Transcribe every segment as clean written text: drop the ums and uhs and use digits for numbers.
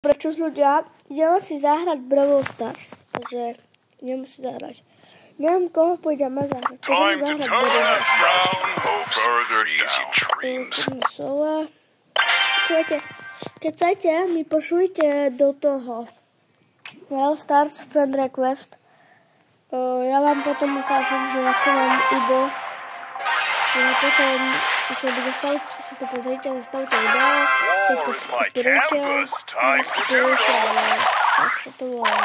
prečo ľudia, ideme si zahrať Brawl Stars, takže ideme si zahrať. Neviem, koho pôjdeme zahrať. Pôjdeme zahrať Brawl Stars. Čujete, keď chcete, mi pošlite do toho Brawl Stars friend request. Ja vám potom ukážem, že ako vám ide. Potom, keď si to pozrite, zastavte video, si to skopirujte, ale tak sa to volá.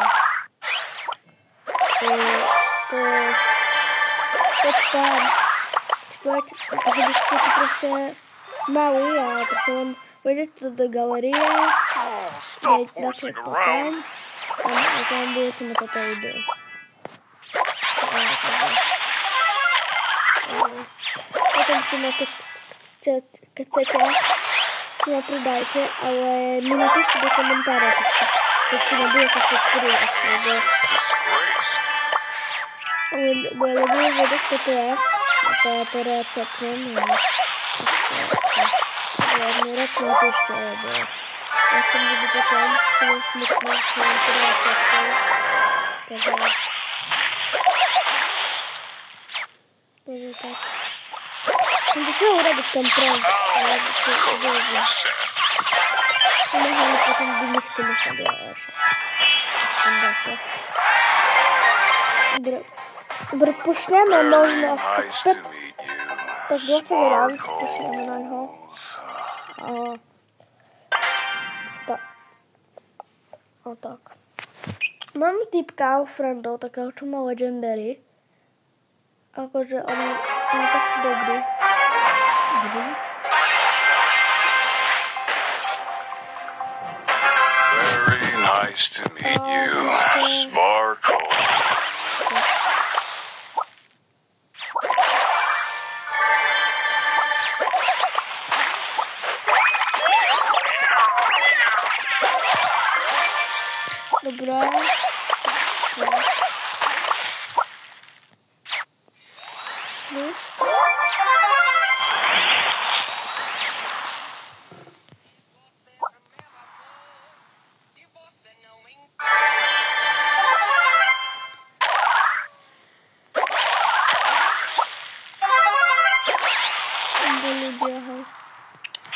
Že byste to prostě mali a prostě len vejdete do galerie, dáte to tam a tam budete mít toto video. Potom si ma, keď chcete, si ma pridajte, ale mi napíšte do komentára, keď si nebudete si pridať, lebo nebudu vedieť, čo to je, a to receptnem, mi radši napíšte, lebo ja som budu potom, som len smutná, že vám to receptnem, takže tak. Som to chcel urobiť ten prank, ale to urobiť. Možno potom by nechci musel dělat. Dobre, pošleme možno tak 20 rang, pošleme na něho. A tak. Mám typka friendov, takého, čo má legendary. Akože on je tak dobrý. Very nice to meet you, Sparkle. Dobrá.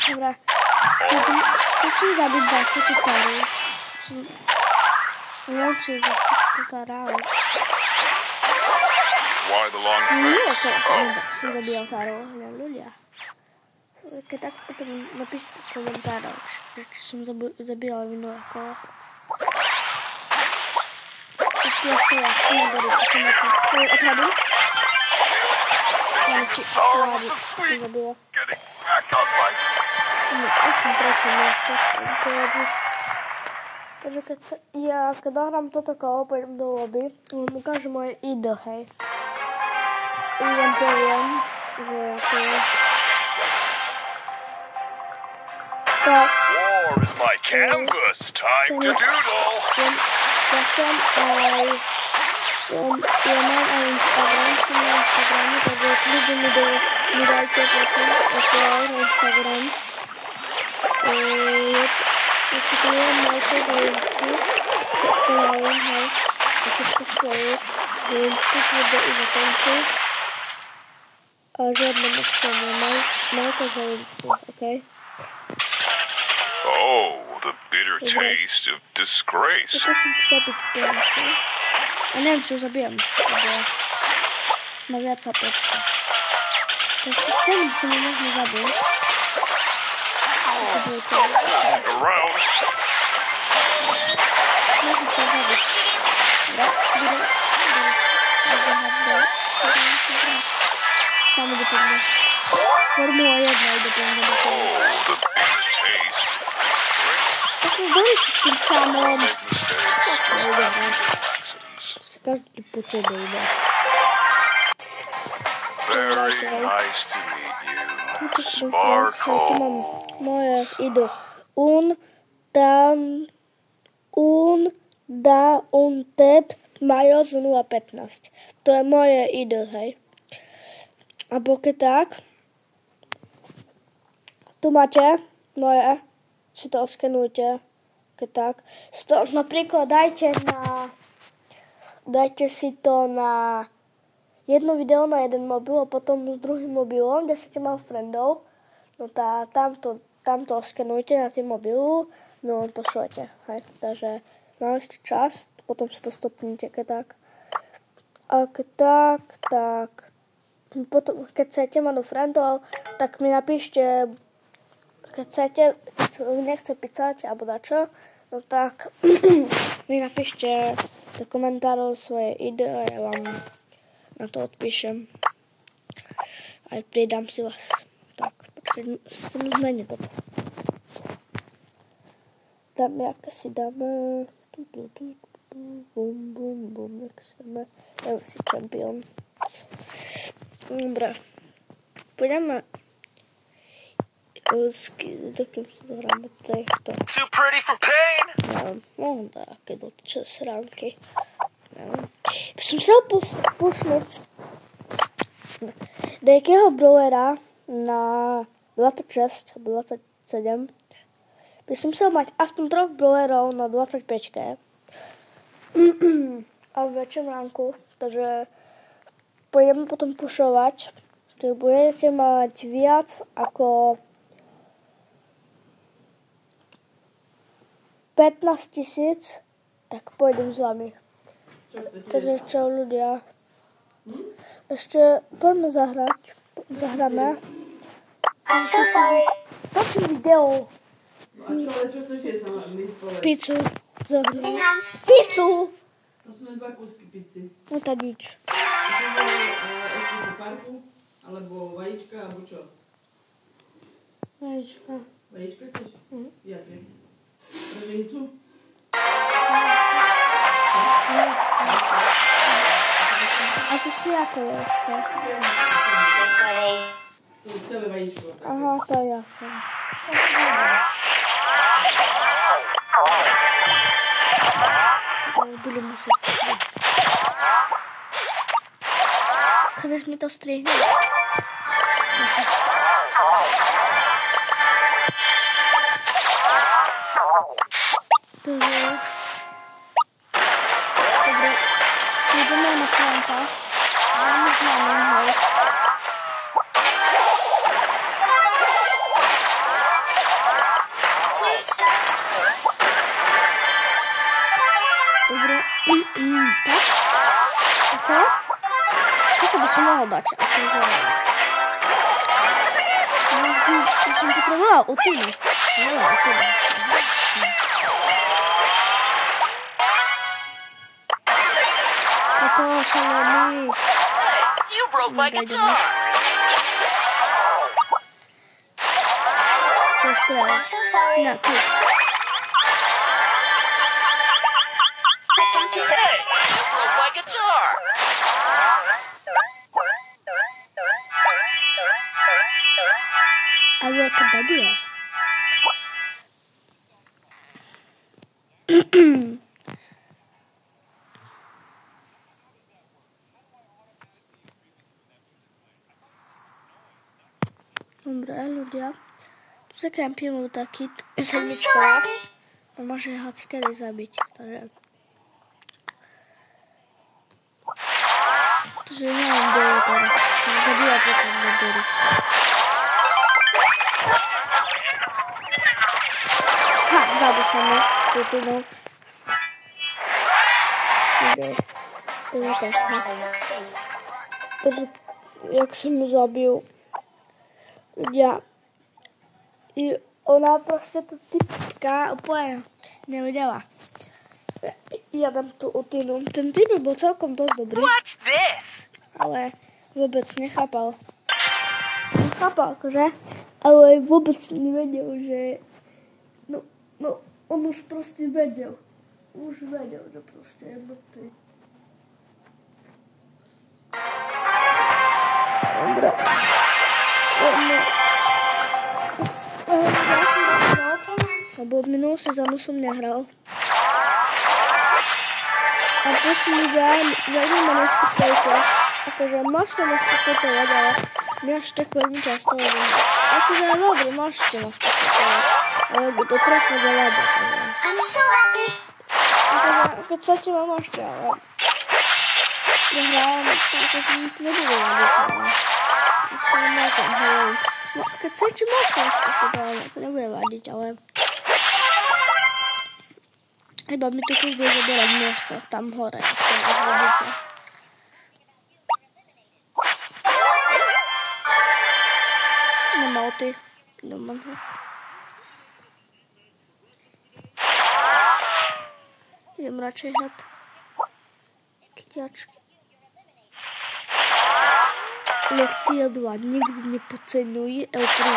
Dobra, musím zabiť zase kytaru. Neviem, či je zase kytara, ale... Nie, som zabíjal Taro, len ľudia. Keď tak potom napíšte v komentároch, že som zabíjal minulé kolo. Ešte ja to neberú, čo som na to... Odhadím? Ja či odhadím, som zabíjal. Ešte tretí miesto, takže keď dohrám toto kolo, pôjdem do lobby, vám ukážem moje ID, hej. I vám poviem, že to je... Tak. War is my canvas, time to doodle. Ja som aj... Ja mám aj Instagram, som na Instagrame, takže ľudia mi dajte, prosím, na Instagram. Ja si to neviem Majko Zolinsky, to neviem, hej, a všetko spolu, Zolinsky, bude i za konci, a žiadne mocno, Majko Zolinsky, okej? Oh, the bitter taste of disgrace. Toto som zabiť plenky, a neviem, čo zabijem, lebo má viac apečka. Takže s tým si mi možno zabiť. Around. Sami dopadne. Formula 1 dopadne. To sú dojky s tým samom. Si každý počuje iba. Very nice to meet you, Sparkle. Tu mám moje idol. Undaunted Majos 015. To je moje idol, hej. A pokiaľ tak, tu máte moje, si to oskenujte, keď tak. Napríklad dajte si to na jedno video na jeden mobil a potom s druhým mobilom, kde ste mal friendov, no tamto skenujte na tým mobilu, no len pošlete. Hej. Takže mali ste čas, potom si to stopnite, keď tak. A keď tak, potom, keď chcete mať do friendov, tak mi napíšte, keď nechce písať alebo dačo, no tak mi napíšte do komentárov svoje ide a ja vám na to odpíšem. Aj pridám si vás. Tak, počkaj, som zmeniť toto. Dáme, aké si dáme. Bum, jak si dáme. Dáme si Champion. Dobre. Pôjdeme. Takým sa to hráme týchto. Too pretty for pain. No, také dočas ránky. By som chcel pošnúť nejakého brawlera na 26 alebo 27. By som chcel mať aspoň 3 brawlerov na 25-ke. A v väčšom ránku. Takže pôjdeme potom pušovať. Keď budete mať viac ako 15 000, tak pôjdem s vami. Takže čau ľudia. Ešte poďme zahrať. Zahráme. I'm so sorry. Točím video. A čo chceš jesť sama mi povedať? Pizzu. Zahrám. Pizzu! To sú len 2 kúsky pizzy. No tak nič. Ešte po parku? Alebo vajíčka, alebo čo? Vajíčka. Vajíčka chceš? Jaké? Praženicu? A to sú jaké vajíčka? To je celé vajíčko. Aha, to je jasné. Budem muset. Chceš mi to strihnout? Dobre. Půjdeme na Franka. Máme známý. Dobre. Tak? Ako? Toto by som mohol dať. Akože... Ja som potreboval utinu. Toto sa lemí. You broke my guitar. I'm so sorry. Na, tu. What don't you say? You broke my guitar. A jaká dobrá. Dobre, ľudia. Tu sa kampíme taký sedmička. A môže hocikedy zabiť. Takže neviem, kde je teraz. Zabíja potom do Boris. Ha, zabil som mu svetinou. To je jasné. Takže, jak som mu zabil, ľudia, i ona proste to typka úplne nevedela. Ja dám tú utinu. Ten typ bol celkom dosť dobrý. What's this? Ale vôbec nechápal. Nechápal, akože, ale vôbec nevedel, že... No, on už proste vedel. Už vedel, že proste je mŕtvy. Dobre. Lebo od minulú sezónu som nehral. A prosím ľudia, veľmi ma nespýtajte. Akože môžete ma spýtajtovať, ale nie až tak veľmi často. Akože dobre, môžete ma spýtajtovať. Ale by to trochu veľa. I'm so happy. Keď chcete, ma môžete, ale nehrávam, takže mi to nebude vadiť, ale to nemôžem hovoriť. No, keď chcete, môžete, ale to nebude vadiť, ale iba mi to tu bude zaberať miesto tam hore, ako vidíte. Nemal ty, doma ho. Idem radšej hrať kyťačky. Lekcia 2. Nikdy nepodceňuj L13.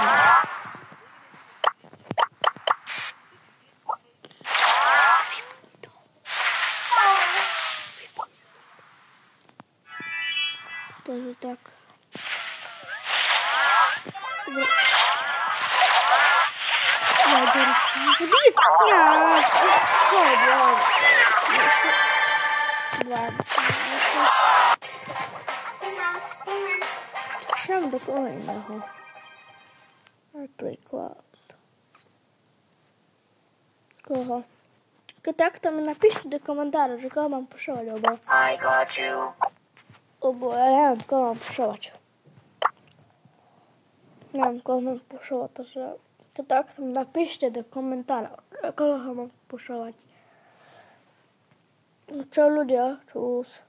Takže tak. Dobre. Ja idem zabiť. Však do koho iného. Napríklad. Koho? Keď takto mi napíšte do komentára, že koho mám pušovať, I got you. Lebo ja neviem, koho mám pušovať. Neviem, koho mám pušovať, takže keď takto mi napíšte do komentára, že koho mám pušovať. Čo ľudia? Čus.